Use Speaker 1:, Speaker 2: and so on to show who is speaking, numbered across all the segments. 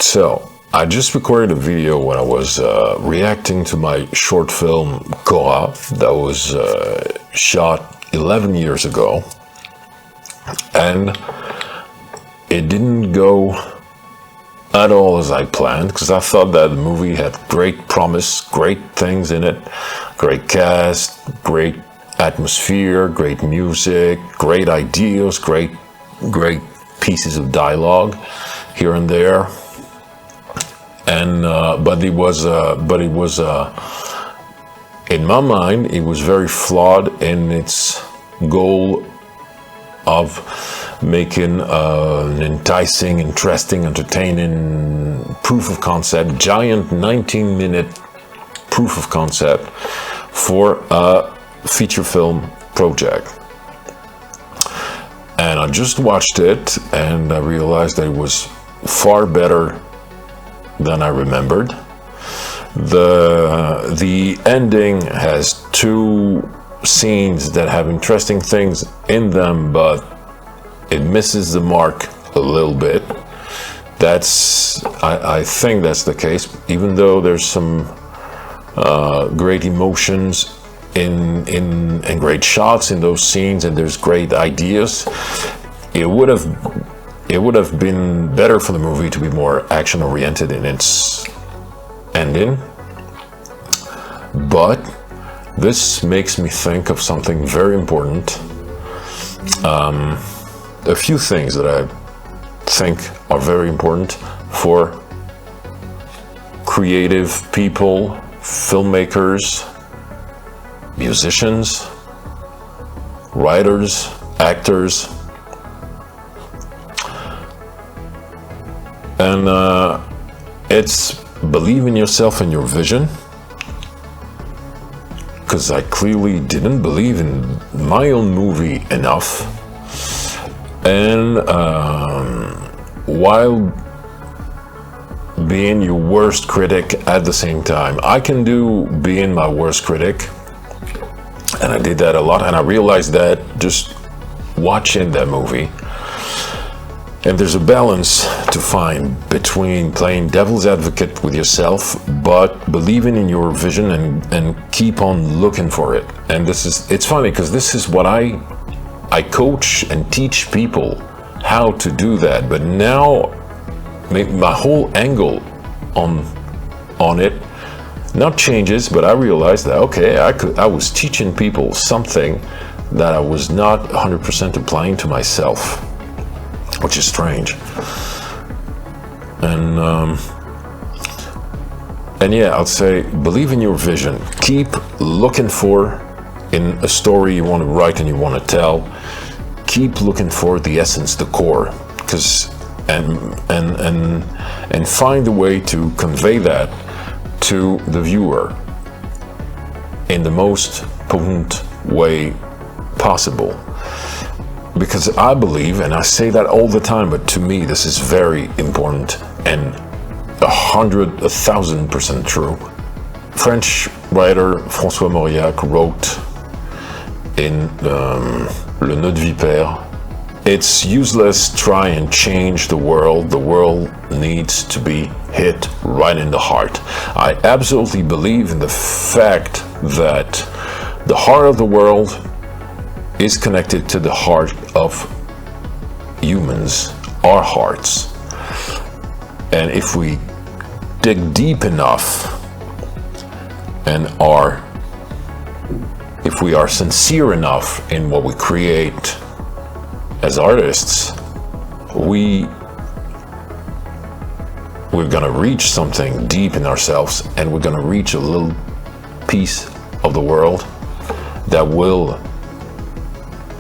Speaker 1: So, I just recorded a video when I was reacting to my short film Cora that was shot 11 years ago, and it didn't go at all as I planned, because I thought that the movie had great promise, great things in it, great cast, great atmosphere, great music, great ideas, great pieces of dialogue here and there. And but it was in my mind, it was very flawed in its goal of making an enticing, interesting, entertaining proof of concept, giant 19-minute proof of concept for a feature film project. And I just watched it and I realized that it was far better than I remembered. The ending has two scenes that have interesting things in them, but it misses the mark a little bit. I think that's the case, even though there's some great emotions in great shots in those scenes, and there's great ideas. It would have been better for the movie to be more action oriented in its ending. But this makes me think of something very important. A few things that I think are very important for creative people, filmmakers, musicians, writers, actors. And it's believe in yourself and your vision, because I clearly didn't believe in my own movie enough. And while being your worst critic at the same time, I can do being my worst critic, and I did that a lot, and I realized that just watching that movie. And there's a balance to find between playing devil's advocate with yourself, but believing in your vision and keep on looking for it. And it's funny, because this is what I coach and teach people how to do that. But now my whole angle on it not changes, but I realized that, okay, I was teaching people something that I was not 100% applying to myself, which is strange. And yeah, I'd say believe in your vision. Keep looking for, in a story you want to write and you want to tell, keep looking for the essence, the core, and find a way to convey that to the viewer in the most potent way possible. Because I believe, and I say that all the time, but to me this is very important and 1,000% true. French writer François Mauriac wrote in Le Nœud de Vipère, it's useless to try and change the world. The world needs to be hit right in the heart. I absolutely believe in the fact that the heart of the world is connected to the heart of humans, our hearts. And if we dig deep enough and if we are sincere enough in what we create as artists, we're gonna reach something deep in ourselves, and we're gonna reach a little piece of the world that will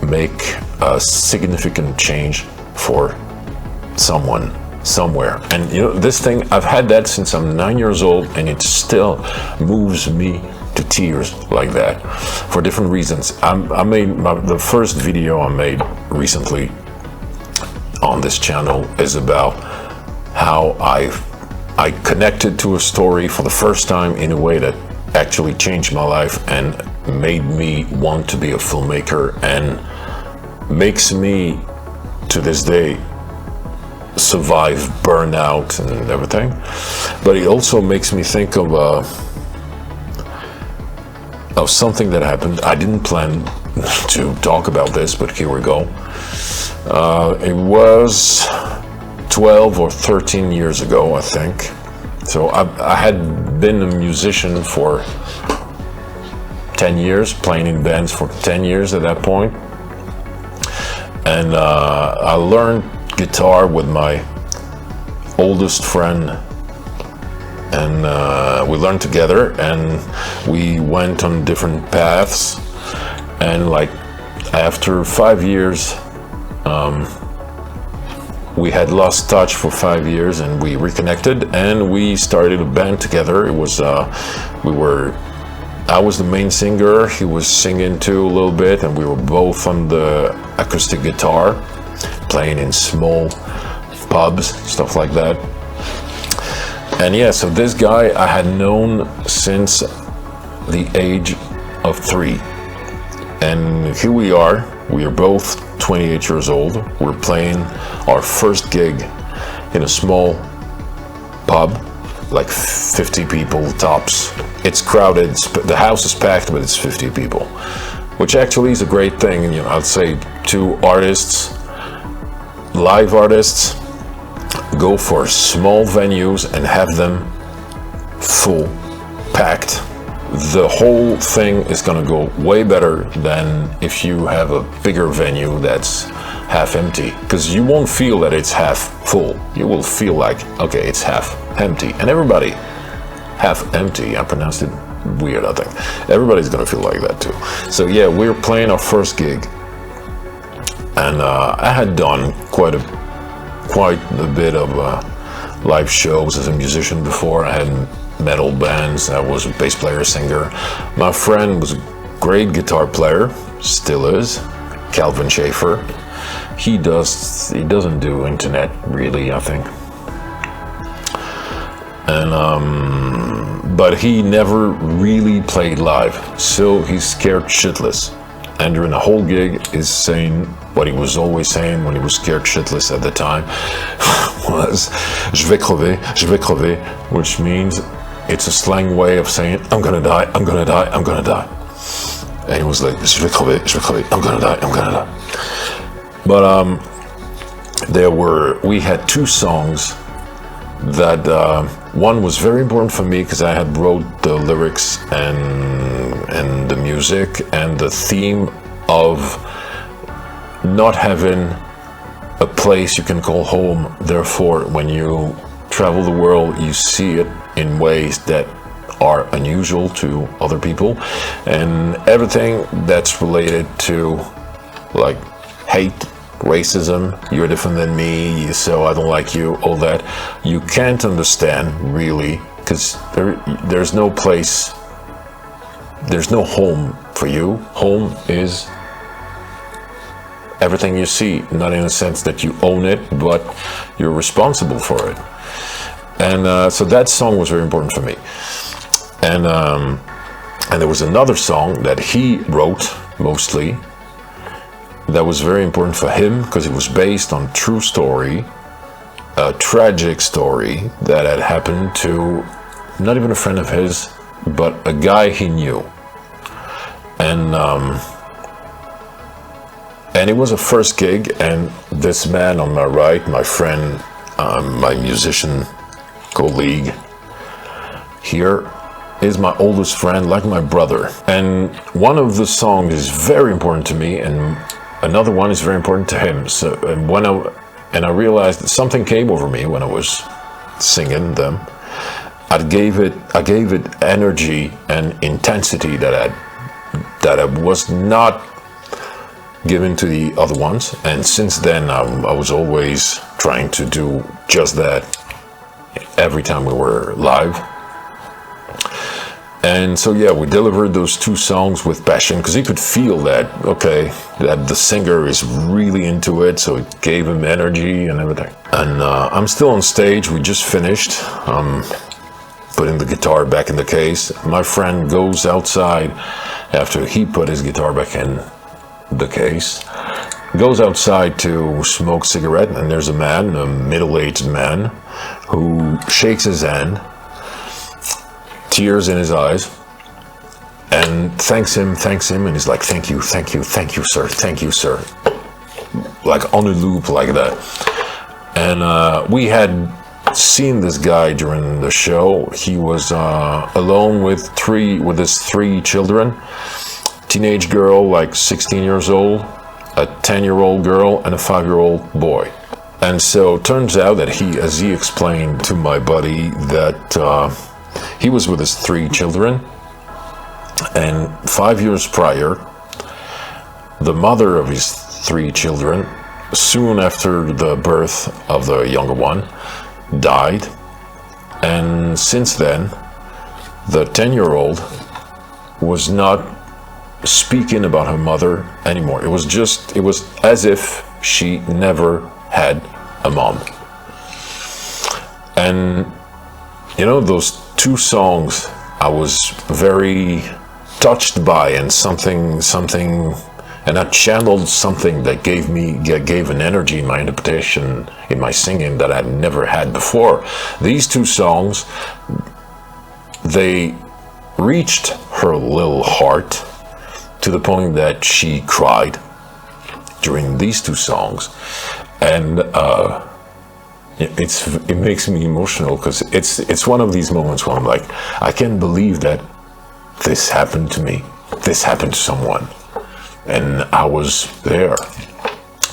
Speaker 1: make a significant change for someone somewhere. And you know, this thing, I've had that since I'm 9 years old, and it still moves me to tears like that for different reasons. I made the first video I made recently on this channel is about how I connected to a story for the first time in a way that actually changed my life and made me want to be a filmmaker, and makes me to this day survive burnout and everything. But it also makes me think of something that happened. I didn't plan to talk about this, but here we go. It was 12 or 13 years ago, I think. So I had been a musician for 10 years, playing in bands for 10 years at that point. And I learned guitar with my oldest friend, and we learned together, and we went on different paths. And like after 5 years, we had lost touch for 5 years, and we reconnected, and we started a band together. It was I was the main singer, he was singing too a little bit, and we were both on the acoustic guitar, playing in small pubs, stuff like that. And yeah, so this guy I had known since the age of 3. And here we are both 28 years old. We're playing our first gig in a small pub, like 50 people tops. It's crowded, the house is packed, but it's 50 people, which actually is a great thing. You know, I'd say to artists, live artists, go for small venues and have them full, packed. The whole thing is gonna go way better than if you have a bigger venue that's half empty, because you won't feel that it's half full. You will feel like, okay, it's half empty. And everybody, half empty, I pronounced it weird, I think. Everybody's gonna feel like that too. So yeah, we're playing our first gig. And I had done quite a bit of live shows as a musician before. I had metal bands. I was a bass player, singer. My friend was a great guitar player, still is, Calvin Schaefer. He doesn't do internet really, I think. And but he never really played live, so he's scared shitless. And during the whole gig, he's saying what he was always saying when he was scared shitless at the time was "Je vais crever," which means it's a slang way of saying I'm gonna die, I'm gonna die, I'm gonna die. And he was like, "Je vais crever, I'm gonna die, I'm gonna die." But we had 2 songs that one was very important for me because I had wrote the lyrics and the music and the theme of not having a place you can call home. Therefore, when you travel the world, you see it in ways that are unusual to other people, and everything that's related to like hate, racism, you're different than me, so I don't like you, all that, you can't understand really, because there's no place, there's no home for you. Home is everything you see, not in a sense that you own it, but you're responsible for it. And so that song was very important for me. And there was another song that he wrote mostly that was very important for him because it was based on true story, a tragic story that had happened to not even a friend of his, but a guy he knew. And it was a first gig, and this man on my right, my friend, my musician colleague here, is my oldest friend, like my brother. And one of the songs is very important to me, and another one is very important to him. So, and I realized that something came over me when I was singing them. I gave it energy and intensity that I was not given to the other ones. And since then, I was always trying to do just that every time we were live. And so yeah, we delivered those 2 songs with passion because he could feel that, okay, that the singer is really into it, so it gave him energy and everything. And I'm still on stage, we just finished putting the guitar back in the case. My friend goes outside after he put his guitar back in the case, goes outside to smoke cigarette, and there's a man, a middle-aged man, who shakes his hand, tears in his eyes, and thanks him, and he's like, thank you, sir, like on a loop like that. And we had seen this guy during the show. He was alone with his three children, teenage girl like 16 years old, a 10-year-old girl, and a 5-year-old boy. And so it turns out that as he explained to my buddy, that he was with his three children, and 5 years prior, the mother of his three children, soon after the birth of the younger one, died. And since then, the 10-year-old was not speaking about her mother anymore. It was as if she never had a mom. And you know, those two songs I was very touched by, and and I channeled something that gave an energy in my interpretation, in my singing, that I'd never had before. These two songs, they reached her little heart to the point that she cried during these two songs. And it makes me emotional, because it's one of these moments where I'm like, I can't believe that this happened to me. This happened to someone, and I was there.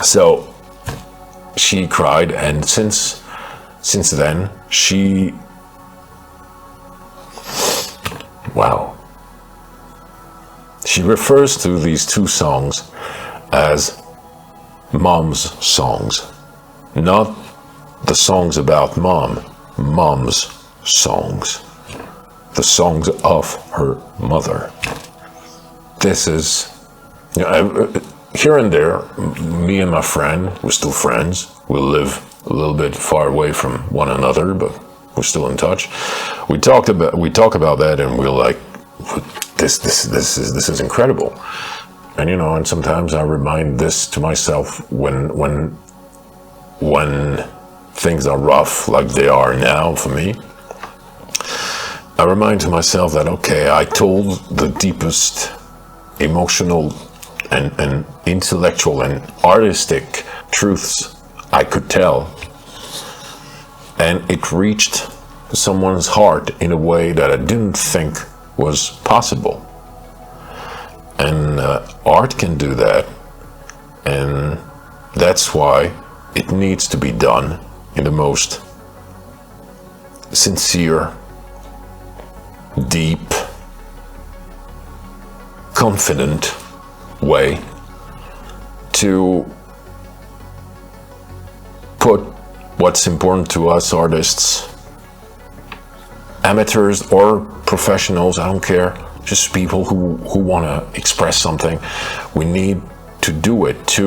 Speaker 1: So she cried, and since then she refers to these two songs as mom's songs, not the songs about mom's songs, the songs of her mother. This is, you know, here and there, me and my friend, we're still friends. We live a little bit far away from one another, but we're still in touch. We talk about that, and we're like, this is incredible. And you know, and sometimes I remind this to myself when things are rough, like they are now for me. I remind to myself that, okay, I told the deepest emotional and intellectual and artistic truths I could tell, and it reached someone's heart in a way that I didn't think was possible. And art can do that, and that's why it needs to be done in the most sincere, deep, confident way, to put what's important to us artists, amateurs or professionals, I don't care, just people who want to express something. We need to do it.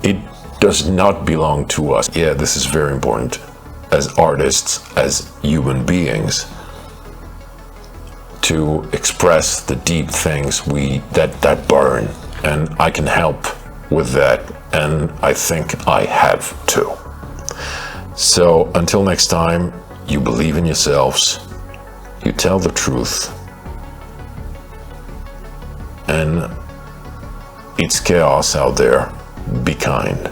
Speaker 1: It does not belong to us. Yeah, this is very important as artists, as human beings, to express the deep things that burn, and I can help with that, and I think I have too. So until next time, you believe in yourselves, you tell the truth, and it's chaos out there. Be kind.